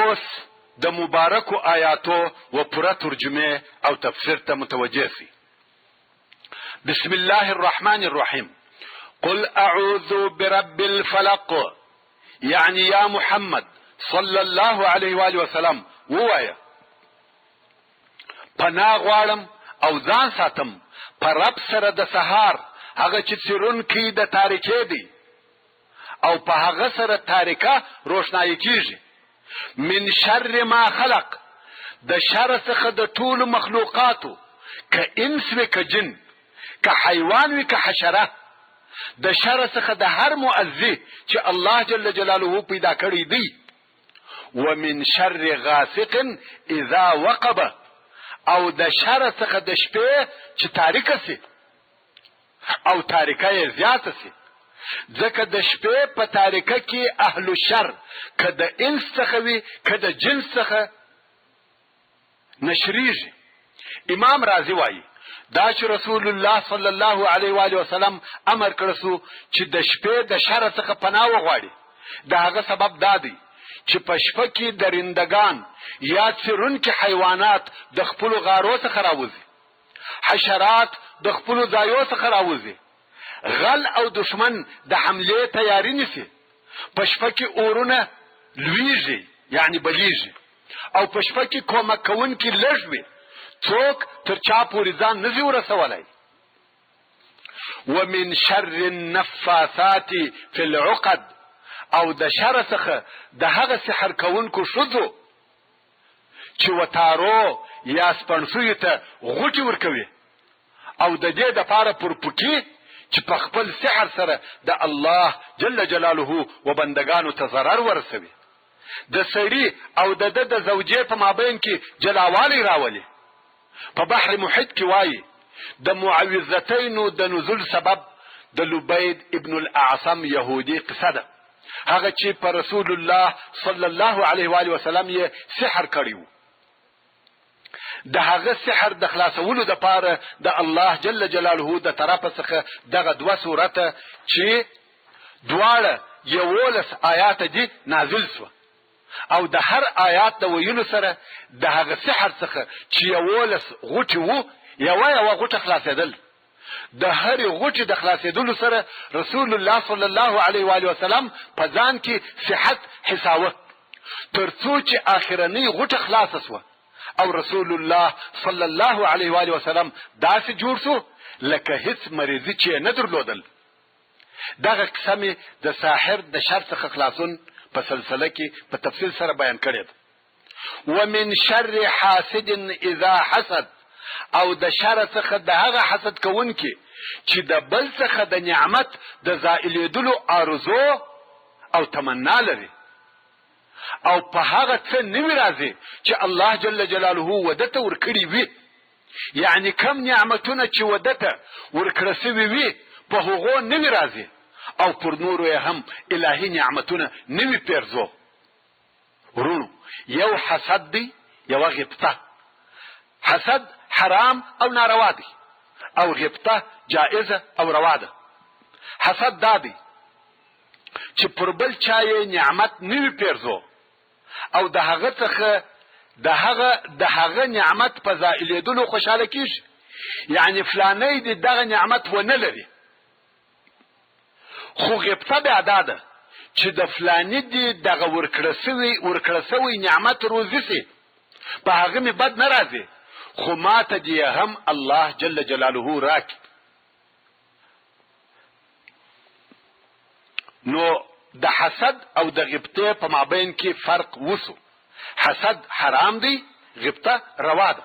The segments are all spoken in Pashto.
اوس د مبارکو آیاتو و پوره ترجمه او تفسیر ته متوجه سي. بسم الله الرحمن الرحیم. قل اعوذ برب الفلق، يعني يا محمد صلى الله عليه وآله وسلم ووایا پناه غواړم او ځان ساتم په رب سره د سهار، هغه چې څیرونکی د تاریکې دی او په هغه سره تاریکه روشنايي کیږي. من شر ما خلق، د شر څخه د ټولو مخلوقاتو، که انس وي که جن، که حیوان وي که حشره، د شر څخه د هر مؤذي چې الله جل جلاله پیدا کړی دی. ومن شر غاسق اذا وقب، او د شر څخه د شپې چې تاریکه سي او تاریکه یې زیاته سي، ځکه د شپې په تاریکه کې اهل الشر که د انس څخه وي که د جنس څخه نشریږي. امام رازی وایي دا چې رسول الله صلی الله علیه و آله وسلم امر کړی سو چې د شپې د شر څخه پناه وغواړي. د هغه سبب دا دی چې په شپه کې درندگان یا څیرونکي حیوانات د خپلو غارو څخه راوځي، حشرات د خپلو ځایو څخه راوځي، غل او دشمن د حملې تیاری نیسي، په شپه کې اورونه لویږي یعنی بلیږي، او په شپه کې کومک کوونکي لږ وي، څوک تر چا پورې ځان نه شي ورسولی. ومن شر النفاثات فی العقد، او د شر څخه د هغه سحر کوونکو ښځو چې وتارو یا سپڼسیو ته غوټې ورکوي او د دې دپاره پرپکي چې په خپل سحر سره د الله جل جلاله و بندگانو ته ضرر ورسوي. د سړي او د زوجې په مابین کې جلاوالی راولي. په بحر محیط کې وایي د معوذتینو د نزول سبب د لبید ابن الاعصم یهودي قصه ده، هغه چې په رسول الله صلی الله علیه و آله وسلم یې سحر کړی و. د هغه سحر د خلاصولو دپاره د الله جل جلاله د طرفه څخه دغه دوه سورته چې دواړه 11 آیات دي نازل سوه، او د هر آیات د ویلو سره د هغه سحر څخه چې 11 غوټې وو یوه غوټه خلاصېدل. د هرې غوټې د خلاصېدلو سره رسول الله صلی الله علیه و آله وسلم په ځان کې صحت حساوه، تر څو چې آخرنۍ غوټه خلاصه سوه او رسول الله صلی الله علیه و آله وسلم داسې جوړ سو لکه هیڅ مریضي چې نه درلودل. دغه قصه مې د ساحر د شر څخه خلاصون په سلسله کې په تفصیل سره بیان کړی ده. ومن شر حاسد اذا حسد، او د شر څخه د هغه حسد کوونکي چې د بل څخه د نعمت د زائلېدلو آرزو او تمنا لري او په هغه څه نوي راځي چې الله جل جلاله ودته ورکړي وي، یعنی کم نعمتونه چې ودته ورکړه سوي وي په هغو نوي راځي او پر نورو یې هم الهي نعمتونه نوي پیرزو. ورونو، یو حسد دی، یو غبطه. حسد حرام او ناروا دی او غبطه جائزه او روا ده. حسد دا دی چې پر بل چا یې نعمت نوي پیرزو او د هغه څخه د هغه نعمت په زائلېدلو خوشحاله کیږي، یعنی فلانی دی دغه نعمت ونه لري. خو غبطه بیا دا ده چې د فلانی دی دغه ورکړه سوی نعمت روزي سي، په هغه مې بد نه راځي، خو ماته دی هم الله جل جلاله راکي. نو د حسد او د غبطه په مابین کې فرق وسو. حسد حرام دی، غبطه روا ده.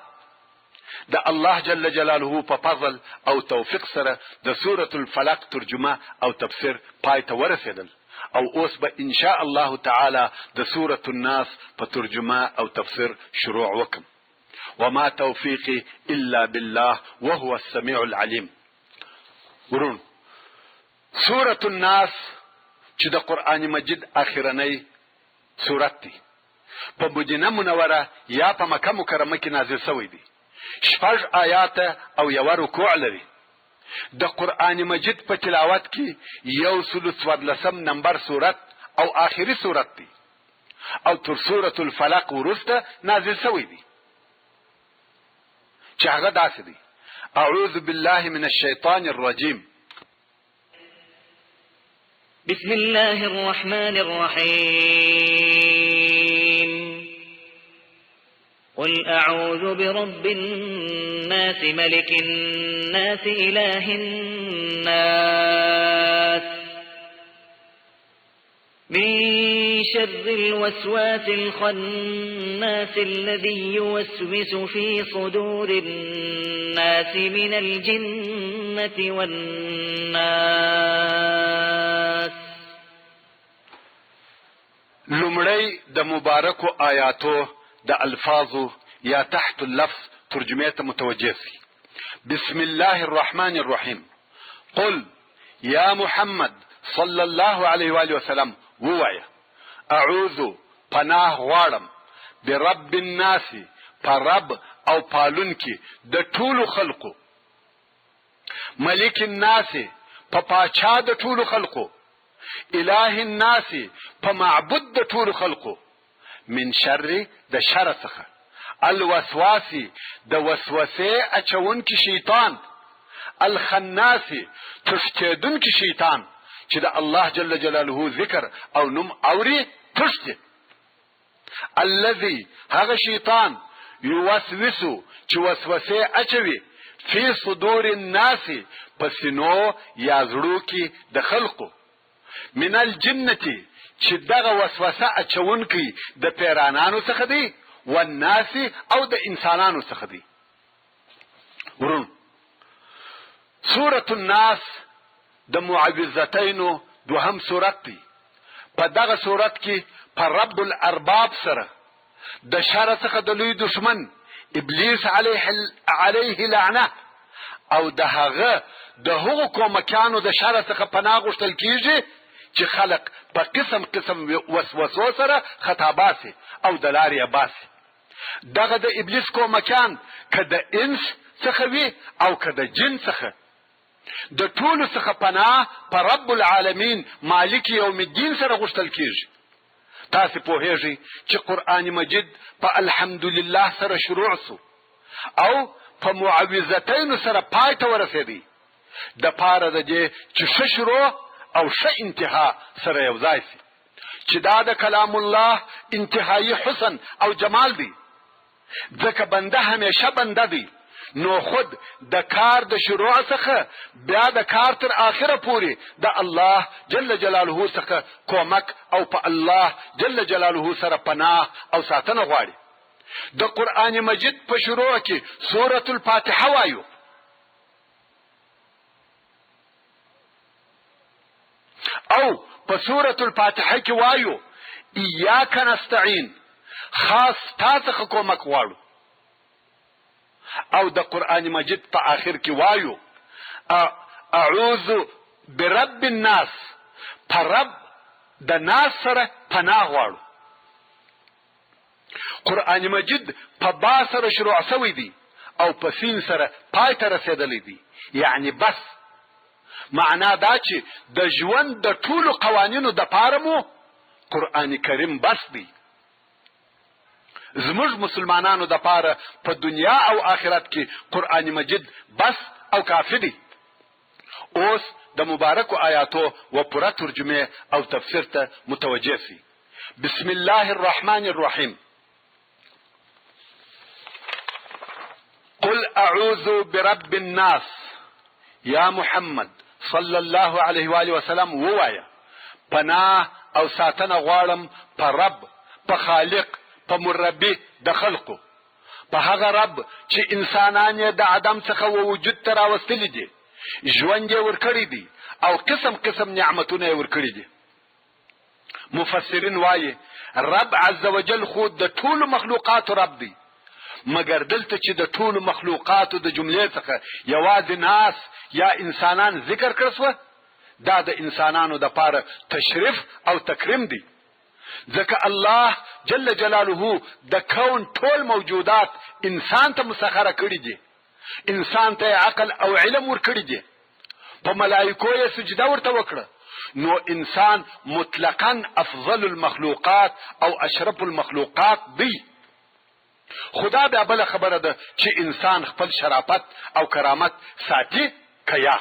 د الله جل جلاله په فضل او توفیق سره د سورة الفلق ترجمه او تفسیر پای ته ورسېدل، او اوس به ان شاء الله تعالی د سورة الناس په ترجمه او تفسیر شروع وکم. وما توفيقي الا بالله وهو السميع العليم. ورون، سورة الناس چې د قرآن مجید اخرنۍ سورت دی، په مدینه منوره یا په مکه مکرمه کې نازل شوی دی. 6 آیات او 1 رکوع لري. د قرآن مجید په تلاوت کې 114 نمبر سورت او آخري سورت دی، او تر سورة الفلق وروسته نازل شوی دی چې هغه داسې دی: اعوذ بالله من الشیطان الرجیم. بسم الله الرحمن الرحيم. قل أعوذ برب الناس ملك الناس إله الناس من شر الوسواس الخناس الذي يوسوس في صدور الناس من الجنة والناس. لمړی د مبارکو آیاتو د الفاظو یا تحت اللفظ ترجمه ته متوجه سي. بسم الله الرحمن الرحيم. قل يا محمد صلى الله عليه وآله وسلم ووایا: اعوذ پناه غواړم برب الناس پرب او پالونکی د ټولو خلقو، ملک الناس په پاچا د ټولو خلقو، اله الناس په معبود د ټولو خلقو، من شر د شر څخه، الوسواسی د وسوسه اچونکی شیطان، الخناسی تشتیدونکی شیطان چې د الله جل جلاله ذکر او نوم اوري تشتی، الذي هغه شیطان یوسوسو چې وسوسه اچوي فی صدور الناس پسینو یا زړو کې د خلقو، من الجنة چې دغه وسوسه اچونکی د پیرانانو څخه دی، والناس او د انسانانو څخه دی. ورون سورة الناس د معوذتینو دوهم سورت دی. په دغه سورت کې په رب الارباب سره د شر څخه د لوی دشمن ابلیس علیه لعنه او د هغه د هغو کومکانو د شر څخه پناه غوښتل کیږي چې خلق په قسم قسم وسوسو سره خطاباسي او د لارې باسي. دغه د ابلیس کومکان که د انس څخه وي او که د جن څخه، د ټولو څخه پناه په رب العالمین مالک یوم الدین سره غوښتل کیږي. تاسو پوهیږئ چې قرآن مجید په الحمدلله سره شروع سو او په معوذتین سره پای ته ورسېدی، د پاره د دې چې ښه شروع او ښه انتها سره یو ځای سي، چې دا د کلام الله انتهایی حسن او جمال دی. ځکه بنده همیشه بنده دی، نو خود د کار د شروع څخه بیا د کار تر آخره پورې د الله جل جلاله څخه کومک او په الله جل جلاله سره پناه او ساتنه غواړي. د قرآن مجید په شروع کې سورة الفاتحه وایو، او په سورة الفاتحه کې وایو ایاک نستعین، خاص تا څخه کومک غواړو. او د قرآن مجید په آخر کې وایو اعوذ برب الناس، پر رب د ناس سره پناه غواړو. قرآن مجید په با سره شروع شوی دی او په سین سره پای ته رسیدلی دی، یعنی بس. معنا دا چې د ژوند د ټولو قوانینو د پاره مو قرآن کریم بس دی. زموږ مسلمانانو د پاره په دنیا او آخرت کې قرآن مجید بس او کافی دی. اوس د مبارکو آیاتو و پوره ترجمه او تفسیر ته متوجه سي. بسم الله الرحمن الرحیم. قل اعوذ برب الناس، یا محمد صلی الله علیه و آله وسلم ووایا پناه او ساتنه غواړم په رب، په خالق، په مربي د خلقو، په هغه رب چې انسانان یې د عدم څخه وجود ته راوستلی دي، ژوند یې ورکړی دی او قسم قسم نعمتونه یې ورکړي دي. مفسرین وایي رب عز وجل خو د ټولو مخلوقاتو رب دی، مگر دلته چې د ټولو مخلوقاتو د جملې څخه یوازې ناس یا انسانان ذکر کړه سوه، دا د انسانانو د پاره تشریف او تکریم دی. ځکه الله جل جلاله د کون ټول موجودات انسان ته مسخره کړي دي، انسان ته عقل او علم ورکړي دي. په ملائکو یې سجده ورته وکړه، نو انسان مطلقا افضل المخلوقات او اشرف المخلوقات دی. خدا بیا بل خبره ده چې انسان خپل شرافت او کرامت ساتي کیا.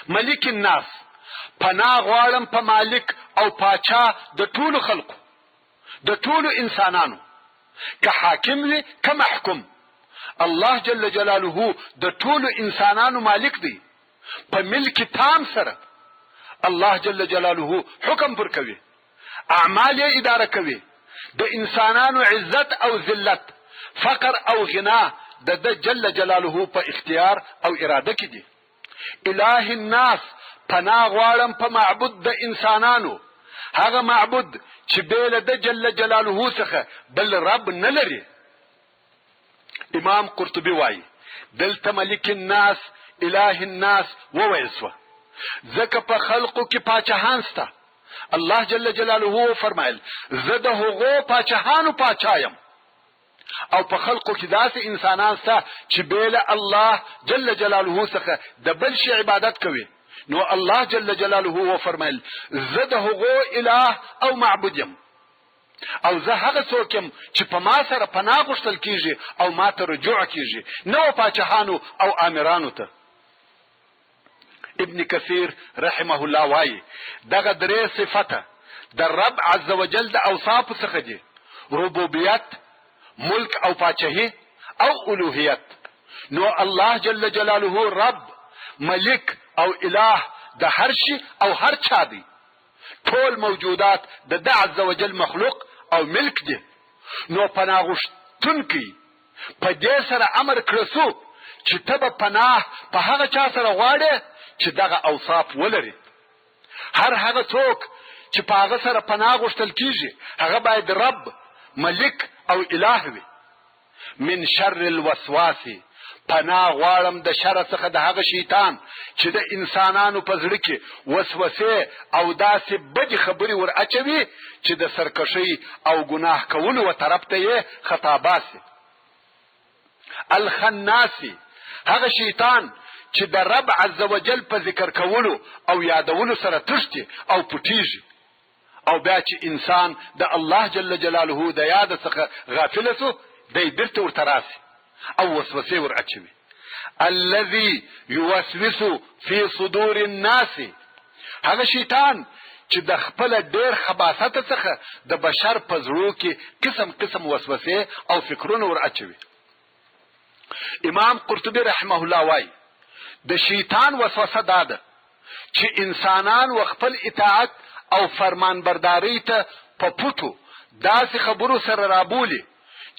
ملک الناس، پناه غواړم په مالک او پاچا د ټولو خلقو، د ټولو انسانانو، که حاکم وي که محکوم. الله جل جلاله د ټولو انسانانو مالک دی. په ملک تام سره الله جل جلاله حکم پر کوي، اعمال یې اداره کوي. د انسانانو عزت او ذلت، فقر او غنا د جل جلاله په اختیار او اراده کې دي. اله الناس، پناه غواړم په معبود د انسانانو، هغه معبود چې بیل د جل جلاله څخه بل رب نه لري. امام قرطبي وایي دلته ملک الناس اله الناس وویل سوه ځکه په خلقو کې پاچاهان سته. الله جل جلاله فرمایل زه د هغو پاچاهانو پاچا یم، او په خلقو کې داسې انسانان سته چې بیل الله جل جلاله څخه د بل شي عبادت کوي. نو الله جل جلاله فرمایل زه د هغو اله او معبود یم، او زه هغه څوک یم چې په ما سره پناه غوښتل کیږي او ما ته رجوع کیږي، نه پاچاهانو او آمرانو ته. ابن کثیر رحمه الله وایي دغه درې صفته د رب عز وجل د اوصاف څخه دي: ربوبیت، ملک او پاچاهي او الوهیت. نو الله جل جلاله رب، ملک او اله د هر شي او هر چا دی. ټول موجودات د عز وجل مخلوق او ملک دي. نو پناه غوښتونکی په دې سره امر کړی سو چې ته به پناه په هغه چا سره غواړې چې دغه اوصاف ولري. هر هغه څوک چې په هغه سره پناه غوښتل کیږي هغه باید رب، ملک او اله وي. من شر الوسواس، پناه غواړم د شر څخه د هغه شیطان چې د انسانانو په زړه کې وسوسې او داسې بدې خبرې ور اچوي چې د سرکشۍ او ګناه کولو و طرف ته یې خطاباسي. الخناسی، هغه شیطان چې د رب عز وجل په ذکر کولو او یادولو سره تښتي او پټیږي، او بیا چې انسان د الله جل جلاله د یاد څخه غافل سو دی بیرته ورته راسي او وسوسې ور اچوي. الذي يوسوس في صدور الناس، هغه شیطان چې د خپل ډیر خباثت څخه د بشر په زړه کې قسم قسم وسوسې او فکرونه ور اچوي. امام قرطبي رحمه الله وایي د شیطان وسوسه دا ده چې انسانان و خپل اطاعت او فرمانبرداري ته په پټو داسې خبرو سره رابولي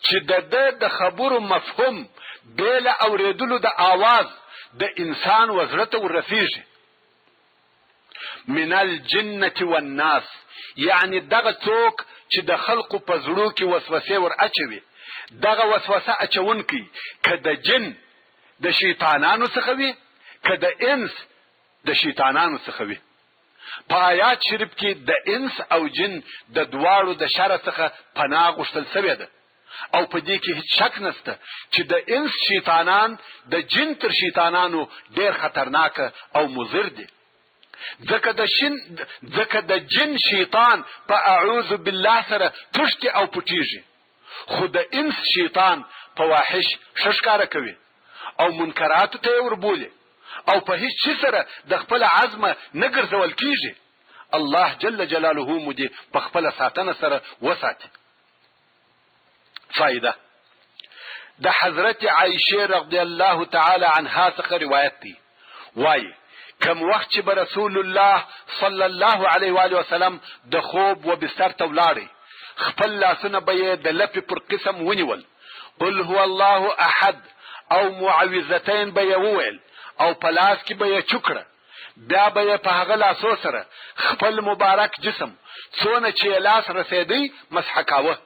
چې د خبرو مفهوم بیل اوریدلو د آواز د انسان وزړه ته ورسیږي. من الجنة والناس، یعنی دغه څوک چې د خلقو په زړو کې وسوسې ور اچوي، دغه وسوسه اچونکی که د جن د شیطانانو څخه وي که د انس د شیطانانو څخه وي. په آیات شریف کې د انس او جن د دواړو د شر څخه پناه غوښتل شوې ده، او په دې کې هیڅ شک نشته چې د انس شیطانان د جن تر شیطانانو ډیر خطرناک او مضر دي. ځکه د جن شیطان په اعوذ بالله سره تښتي او پټیږي، خو د انس شیطان فواحش ښکاره کوي او منکراتو ته وربولي او په هیڅ شي سره د خپل عزم نه ګرځول کیږي. الله جل جلاله مو دې په خپل ساتنه سره وساتي. فائده د حضرت عائشه رضی الله تعالی عنها څخه روایت دی، وایي کم وخت چې رسول الله صلی الله علیه و آله وسلم د خوب و بستر ته ولاړی، خپل لاسونه به یې د لپې پر قسم ونیول، قل هو الله احد او معوذتین به یې وویل، او په لاس کې به یې چوکړه، بیا به یې په هغه لاسو سره خپل مبارک جسم څونه چې لاس رسیدی مسح کاوه.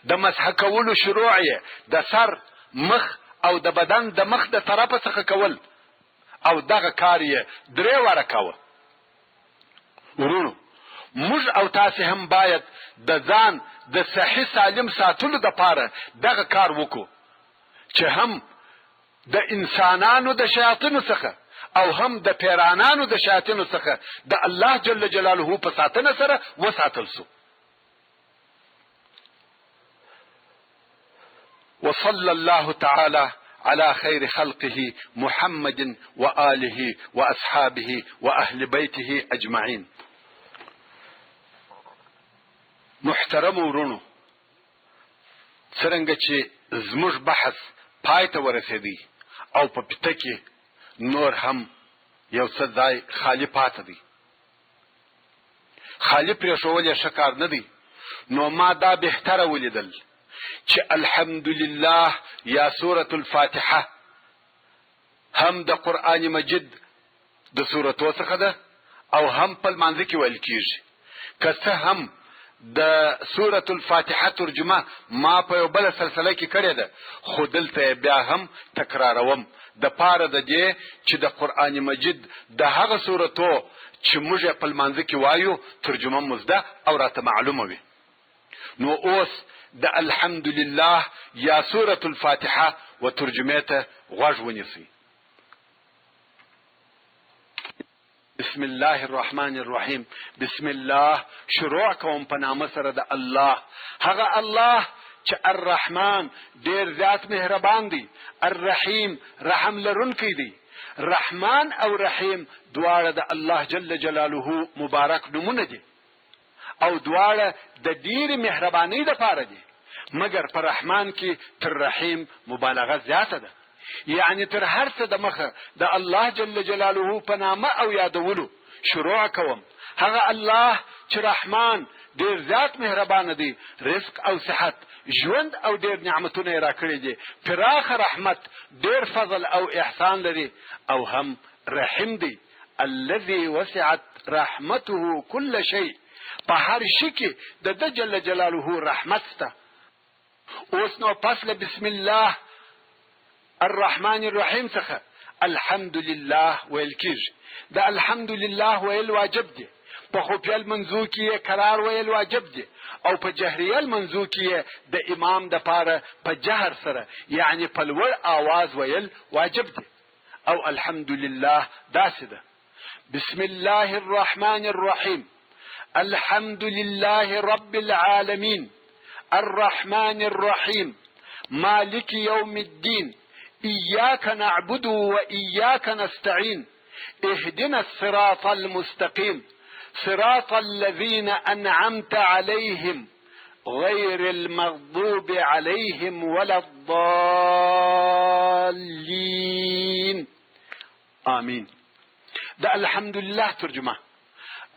د مسح کولو شروع یې د سر، مخ او د بدن د مخ د طرفه څخه کول، او دغه کار یې 3 واره کاوه. ورونو، موږ او تاسې هم باید د ځان د صحي سالم ساتلو دپاره دغه کار وکړو چې هم د انسانانو د شیاطینو څخه او هم د پیرانانو د شیاطینو څخه د الله جل جلاله په ساتنه سره وساتل سو. وصلى الله تعالى على خير خلقه محمد وآله وأصحابه وأهل بيته أجمعين. محترم ورونو، څرنګه چې زموږ بحث پای ته ورسېدی او په پته کې نور هم یو څه ځای خالی پاتې دی، خالی پرېښول یې ښه کار نه دی، نو ما دا بهتره ولیدل چې الحمدلله یا سورة الفاتحه هم د قرآن مجید د سورتو څخه ده او هم په لمانځه کې ویل کېږي. که څه هم د سورة الفاتحه ترجمه ما په یو بله سلسله کې کړې ده، خو دلته بیا هم تکراروم د پاره د دې چې د قرآن مجید د هغه سورتو چې موږ یې په لمانځه کې وایو ترجمه مزده او راته معلومه وي. نو اوس د الحمدلله یا سورة الفاتحه و ترجمه ته غوږ ونیسئ. بسم الله الرحمن الرحیم. بسم الله شروع کوم په نامه سره د الله، هغه الله چې الرحمن ډیر زیات مهربان دی، الرحیم رحم لرونکی دی. رحمان او رحیم دواړه د الله جل جلاله مبارک نومونه دي او دواړه د ډیرې مهربانۍ دپاره دي، مګر په رحمان کې تر رحیم مبالغه زیاته ده. یعنی تر هر څه د مخه د الله جل جلاله په نامه او یادولو شروع کوم. هغه الله چې رحمان ډیر زیات مهربان دی، رزق او صحت، ژوند او ډیر نعمتونه یې راکړي دي، پراخه رحمت، ډیر فضل او احسان لري، او هم رحیم دی. الذي وسعت رحمته كل شيء، په هر شي کې د ده جل جلاله رحمت شته. اوس نو پس له بسم الله الرحمن الرحیم څخه الحمدلله ویل کېږي. د الحمدلله ویل واجب دی، په خفیه المنځو کې یې قرار ویل واجب دی، او په جهریه المنځو کې یې د امام دپاره په جهر سره یعنی په لوړ آواز ویل واجب دی. او الحمدلله داسې ده: بسم الله الرحمن الرحیم، الحمد لله رب العالمين الرحمن الرحيم مالك يوم الدين إياك نعبد وإياك نستعين اهدنا الصراط المستقيم صراط الذين أنعمت عليهم غير المغضوب عليهم ولا الضالين آمين. ده الحمد لله ترجمه.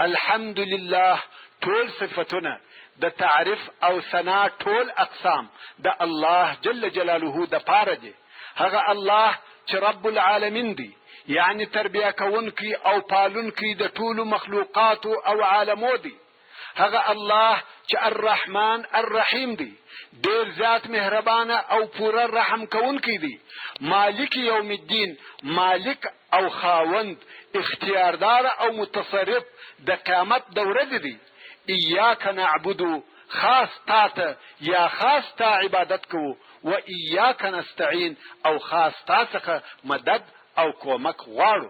الحمد لله ټول صفتونه د تعریف او ثنا ټول اقسام د الله جل جلاله د پاره دي. هغه الله چې رب العالمین دی، یعنی تربیه کوونکی او پالونکی د ټولو مخلوقات او عالمو دی. هغه الله چې الرحمن الرحیم دی، ډیر زیات مهربانه او پوره رحم کوونکی دی. مالک یوم الدین، مالک او خاوند، اختیاردار او متصرف د قیامت د ورځې دی. ایاک نعبدو، خاص تاته یا خاص تا عبادت کوو، و ایاک نستعین، او خاص تا څخه مدد او کومک غواړو.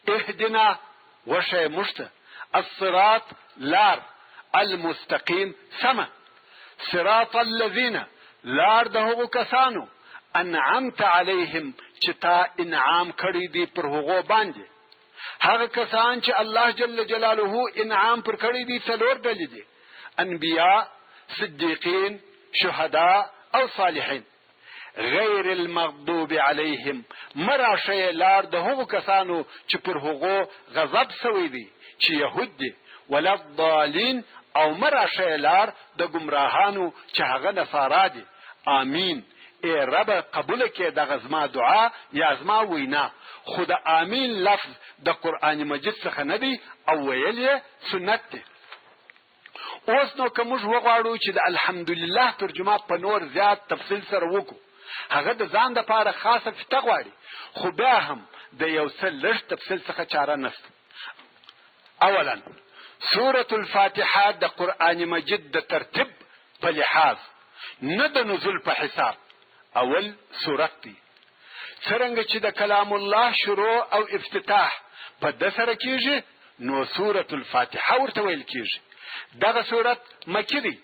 اهدنا وشه مشته، الصراط لار، المستقیم سمه، صراط الذین لار د هغو کسانو انعمت علیهم چې تا انعام کړی دی پر هغو باندې. هغه کسان چې الله جل جلاله انعام پر کړی دی څلور ډلې دي: انبیاء، صدیقین، شهدا او صالحین. غیر المغضوب علیهم، مراشه لار د هغو کسانو چې پر هغو غضب سوی دی چې یهود دي. ولا الضالین، او مراشه لار د گمراهانو چې هغه نصارا دي. آمین. ای رب قبول کې دغه زما دعا یا زما وینا، خو د آمین لفظ د قرآن مجید څخه نه دی او ویل یې سنت دی. اوس نو که موږ وغواړو چې د الحمدلله ترجمه په نور زیات تفصیل سره وکړو، هغه د ځان دپاره خاصه فته غواړي، خو بیا هم د یو څه لږ تفصیل څخه چاره نشته. اولا سورة الفاتحه د قرآن مجید د ترتیب په لحاظ، نه د نزول په حساب، اول سورت دی. څرنګه چې د کلام الله شروع او افتتاح په د سره کیږي نو سورة الفاتحه ورته ویل کیږي. دغه سورت مکی دی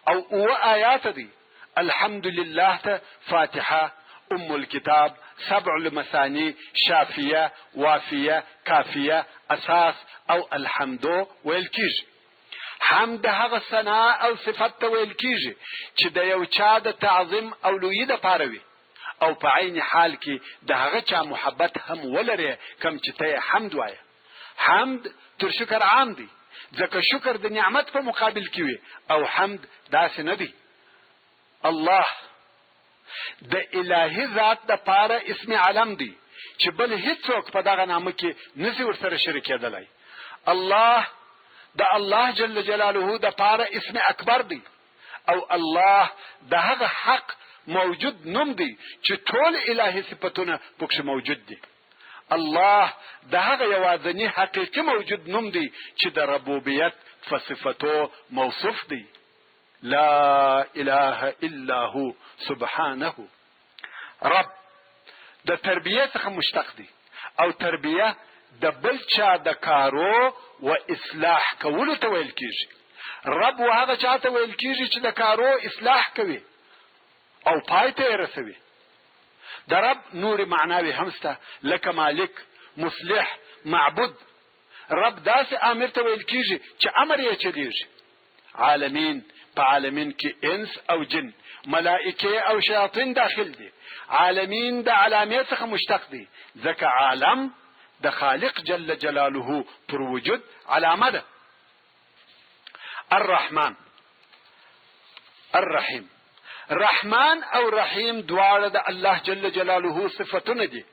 او 9 آیات دي. الحمدلله ته فاتحه، ام الكتاب، 7 المثاني، شافیه، وافیه، کافیه، اساس او الحمدو ویل کیږي. حمد هغه ثنا او صفت ته ویل کیږي چې د یو چا د تعظیم او لویی د پاره وي او په عین حال کې د هغه چا محبت هم ولري کم چې ته حمد وایې. حمد تر شکر عام دی ځکه شکر د نعمت په مقابل کې وي او حمد داسې نه دی. الله د الهي ذات د پاره اسم علم دی چې بل هیڅوک په دغه نامه کې نشي ورسره شریک کېدلی. الله د الله جل جلاله د پاره اسم اکبر دی او الله د هغه حق موجود نوم دی چې ټول الهي صفاتونه پکې موجود دي. الله د هغه یوازنی حقیقي موجود نوم دی چې د ربوبیت په صفاتو موصوف دی. لا اله الا هو سبحانه. رب د تربیه څخه مشتق دی او تربیه د بل چا د کارو و اصلاح کولو ته ویل کیږي. رب هغه چاته ویل کیږي چې د کارو اصلاح کوي او پای ته رسوي. د رب نور معناوي همسته لکه مالک، مصلح، معبود. رب داسې امر ته ویل کیږي چې امر یې چلیږي. عالمین په عالمین کې انس او جن، ملائکه او شیاطین داخل دي. عالمین د علامه څخه مشتق دي ځکه عالم د خالق جل جلاله پر وجود علامه ده. الرحمن الرحیم. رحمان او رحیم دواړه د الله جل جلاله صفتونه دي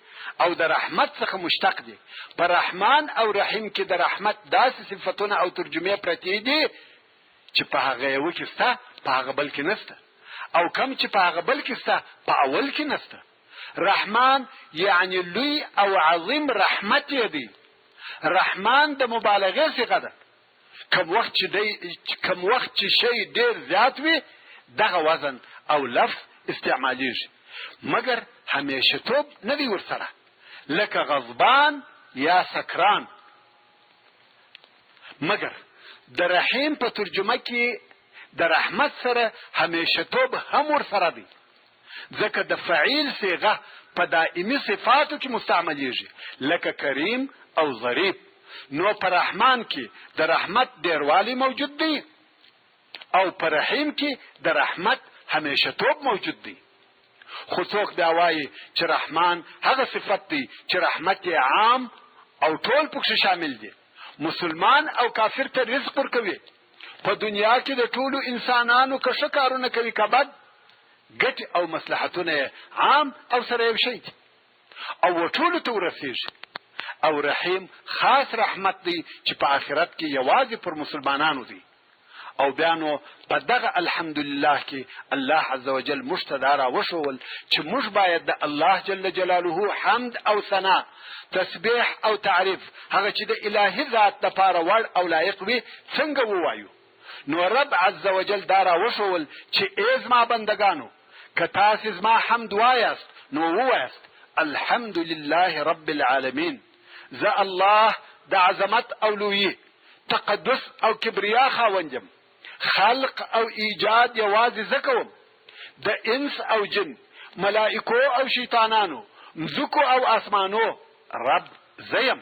او د رحمت څخه مشتق دي. په رحمان او رحیم کې د رحمت داسې صفتونه او ترجمه پرتې دي چې په هغه یو کې ستا په هغه بل کې نسته او کم چې په هغه بل کې ستا په اول کې نسته. رحمان یعنی لوی او عظیم رحمت دی. رحمان د مبالغه صيغه ده. کوم وخت چې شی ډیر زیات وي دغه وزن او لفظ استعمالیږي مګر همیشه توب نه دی ورسره لکه غضبان یا سکران. مګر د رحیم په ترجمه کې د رحمت سره همیشه توب هم ورسره دی ځکه د فعیل صيغه په دائمي صفاتو کې مستعملیږي لکه کریم او ظریف. نو په رحمان کې د رحمت ډیروالی موجود دی او په رحیم کې د رحمت همیشه توب موجود دی. خو څوک دا وایي چې رحمان هغه صفت دی چې رحمت عام او ټول پکې شامل دي. مسلمان او کافر ته رزق ورکوي. په دنیا کې د ټولو انسانانو که ښه کارونه کوي که بد ګټې او مصلحتونه عام او سره یو شی دي او ټولو ته ورسیږي. او رحیم خاص رحمت دی چې په آخرت کې یوازې پر مسلمانانو دی. او بیانو په دغه الحمدلله کې الله عزوجل مشتدارا وشول چې موږ باید د الله جل جلاله حمد او ثنا، تسبیح او تعریف هغه چې د الهي ذات لپاره وړ او لایق وي څنګه ووایو. نو رب عزوجل دارا وشول چې ایز ما بندگانو که تاسو زما حمد وایاست نو وایاست الحمدلله رب العالمین. ذا الله د عظمت او لویی، تقدس او کبریا خاوندم. خلق او ایجاد یوازې زکوم. د انس او جن، ملائکو او شیطانانو، مزکو او اسمانو رب زیم.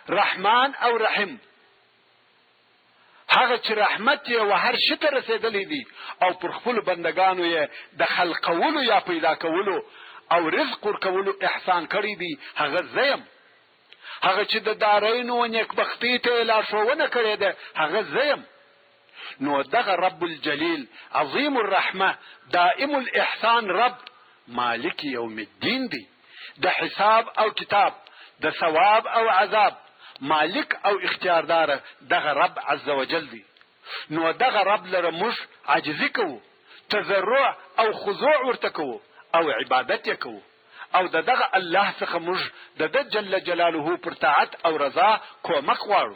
رحمان او رحیم هغه چې رحمت یې و هر شي ته رسېدلی دی او پر خپل بندگانو یې د خلقولو یا پیدا کولو او رزق ورکولو احسان کړی دی هغه زیم. هغه چې د دارینو و نیکبختۍ ته لارښوونه کړې ده هغه زیم. نو دغه رب الجلیل عظیم الرحمه دائم الاحسان رب مالک یوم الدین دی. د حساب او کتاب، د ثواب او عذاب مالک او اختیاردار دغه رب عزوجل دی. نو دغه رب لره موږ عاجزي کوو، تضرع او خضوع ورته کوو او عبادت یې کوو او دغه الله څخه موږ د جل جلاله پر طاعت او رضا کومک غواړو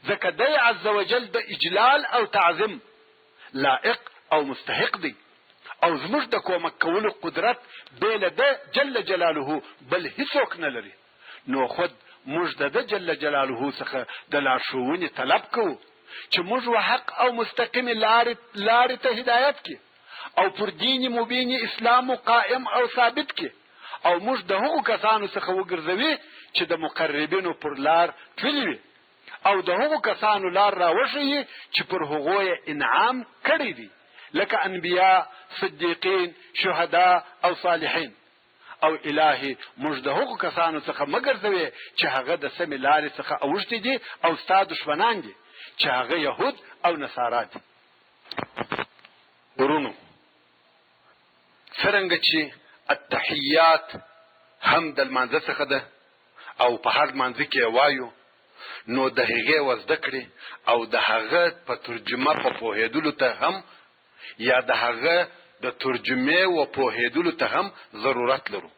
ځکه دی عزوجل د اجلال او تعظیم لائق او مستحق دی او زموږ د کومک کولو قدرت بې له ده جل جلاله بل هیڅوک نه لري. نو خود موږ د ده جل جلاله څخه د لارښوونې طلب کوو چې موږ حق او مستقیم لارې ته هدایت کړي او پر دین مبین اسلام قائم او ثابت کړي او موږ د هغو کسانو څخه وګرځوي چې د مقربینو پر لار تللي وي او د هغو کسانو لار راوښیي چې پر هغو یې انعام کړی دی لکه انبیا، صدیقین، شهدا او صالحین. او الهي موږ د هغو کسانو څخه مه ګرځوي چې هغه د سمې لارې څخه اوښتي دي او ستا دشمنان دي چې هغه یهود او نصارا دي. ورونو، څرنګه چې التحیات هم د لمانځه څخه ده او په هر لمانځه کې یې وایو، نو د هغې وزده کړې او د هغه په ترجمه په پوهېدلو ته هم یا د هغه د ترجمې و پوهېدلو ته هم ضرورت لرو.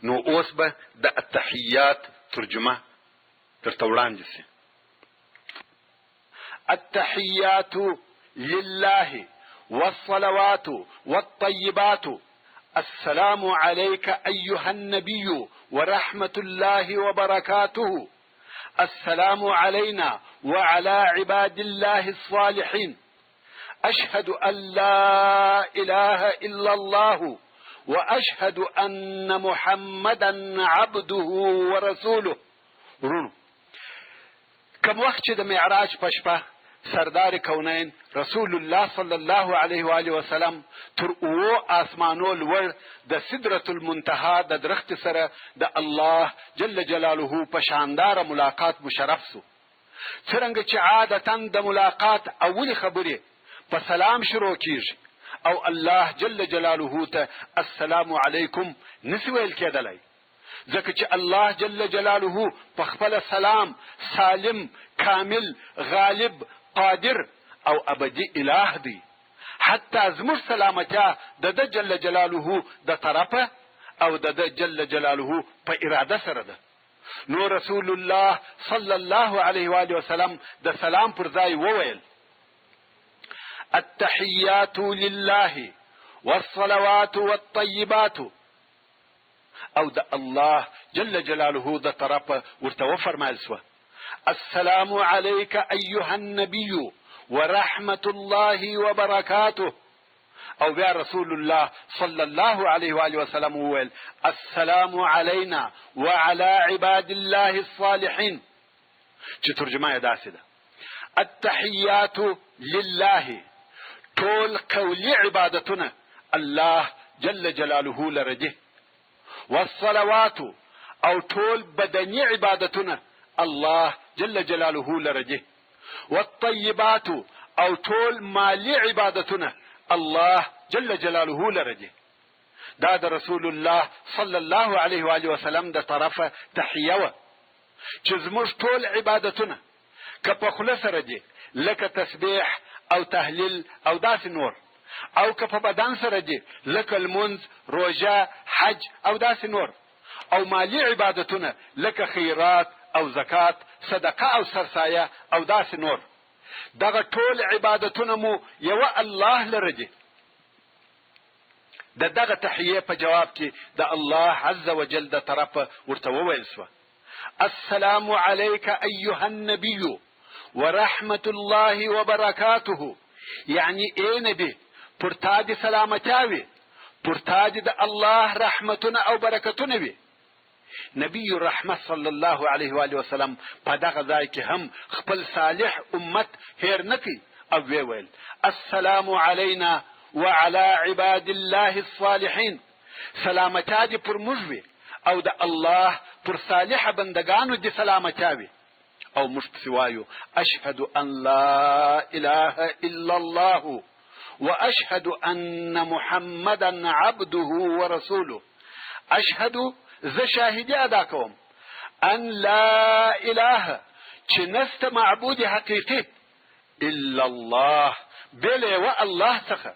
نو اوس به د التحیات ترجمه درته وړاندې سي. التحیات لله والصلوات والطيبات السلام عليك أيها النبي ورحمة الله وبركاته. السلام علينا وعلى عباد الله الصالحين. أشهد أن لا إله إلا الله وأشهد أن محمدا عبده ورسوله. ورونو، کم وخت چې د معراج په شپه سردار کونین رسول الله صلی الله علیه و آله وسلم تر اوو آسمانو لوړ د سدرة المنتهى د درخت سره د الله جل جلاله په شاندار ملاقات مشرف سو. څرنګه چې عادتا د ملاقات اولی خبرې په سلام شروع کیږي او الله جل جلاله ته السلام علیکم نسی ویل کېدلی، ځکه چې الله جل جلاله په خپل سلام سالم، کامل، غالب، قادر او ابدي اله دی. حتی زموږ سلامتیا د ده جل جلاله د طرفه او د ده جل جلاله په اراده سره ده. نو رسول الله صلی الله علیه و آله وسلم د سلام پر ځای وویل: التحيات لله والصلوات والطيبات. او د الله جل جلاله د طرفه ورته وفرمایل سوه: السلام عليك أيها النبي ورحمة الله وبركاته. او بیا رسول الله صلى الله عليه وآله وسلم وویل: السلام علينا وعلى عباد الله الصالحين. چې ترجمه یې داسې ده: التحيات لله، ټول قولي عبادتونه الله جل جلاله لرجه. والصلوات، او ټول بدني عبادتونه الله جل جلاله لرجه. والطيبات، او ټول مالی عبادتونه الله جل جلاله لرجه. دا د رسول الله صلی الله علیه و آله وسلم د طرفه تحیه وه چې زموږ ټول عبادتونه که په خوله سره دي لکه تسبیح او تهلیل او داسې نور، او که په بدن سره دي لکه لمونځ، روژه، حج او داسې نور، او مالی عبادتونه لکه خیرات او زکات، صدقه او سرسایه او داسې نور. دغه ټول عبادتونه مو یوه الله لرجه. د دغه تحیه په جواب کې د الله عز وجل د طرفه ورته وویل سوه: السلام عليك أيها النبي ورحمة الله وبركاته. یعنی ای نبی، پر تا دې سلامتیا وي، پر تا دې د الله رحمتونه او برکتونه وي. نبی رحمت صلی الله علیه و آله وسلم په دغه ځای کې هم خپل صالح امت هیر نه کړي او وی ویل: السلام علینا وعلى عباد الله الصالحین. سلامتیا دې پر موږ وي او د الله پر صالح بندگانو دې سلامتیا وي. او موږ پسې وایو: اشهد ان لا اله الا الله واشهد ان محمدا عبده ورسوله. اشهد، زه شاهدی ادا کوم، ان لا اله، چې نسته معبود حقیقي الا الله، بل یوه الله څخه.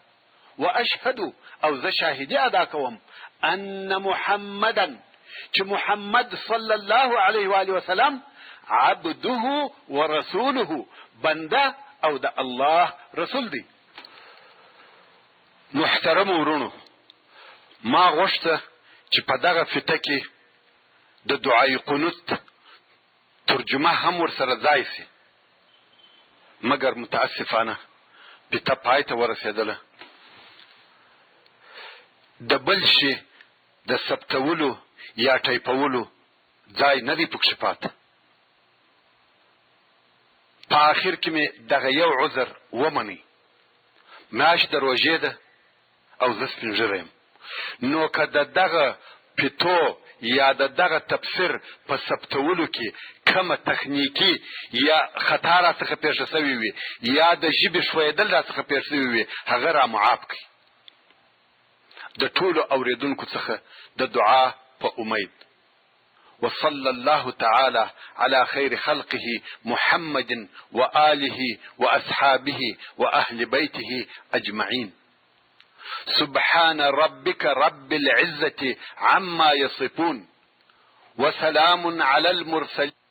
واشهد، او زه شاهدی ادا کوم، ان محمدا، چې محمد صلی الله علیه و آله وسلم عبده ورسوله، بنده او د الله رسول دی. محترم ورونو، ما غوښته چې په دغه فته کې د دعای قنوت ترجمه هم ورسره ځای سي، مګر متاسفانه فته پای ته ورسېدله. د بل شي د ثبتولو یا ټایپولو ځای نه دی پکښې پاته. په آخر کې مې دغه یو عذر ومنئ، میاشت د روژې ده او زه سپین ږیری یم، نو که د دغه فتو یا د دغه تفسیر په ثبتولو کې کومه تخنیکي یا خطا راڅخه پیښه سوې وي یا د ژبې ښویېدل راڅخه پیښ سوي وي، هغه را معاف کړئ. د ټولو اورېدونکو څخه د دعا په امید. وصلى الله تعالى على خير خلقه محمد وآله وأصحابه وأهل بيته أجمعين. سبحان ربك رب العزة عما يصفون وسلام على المرسلين.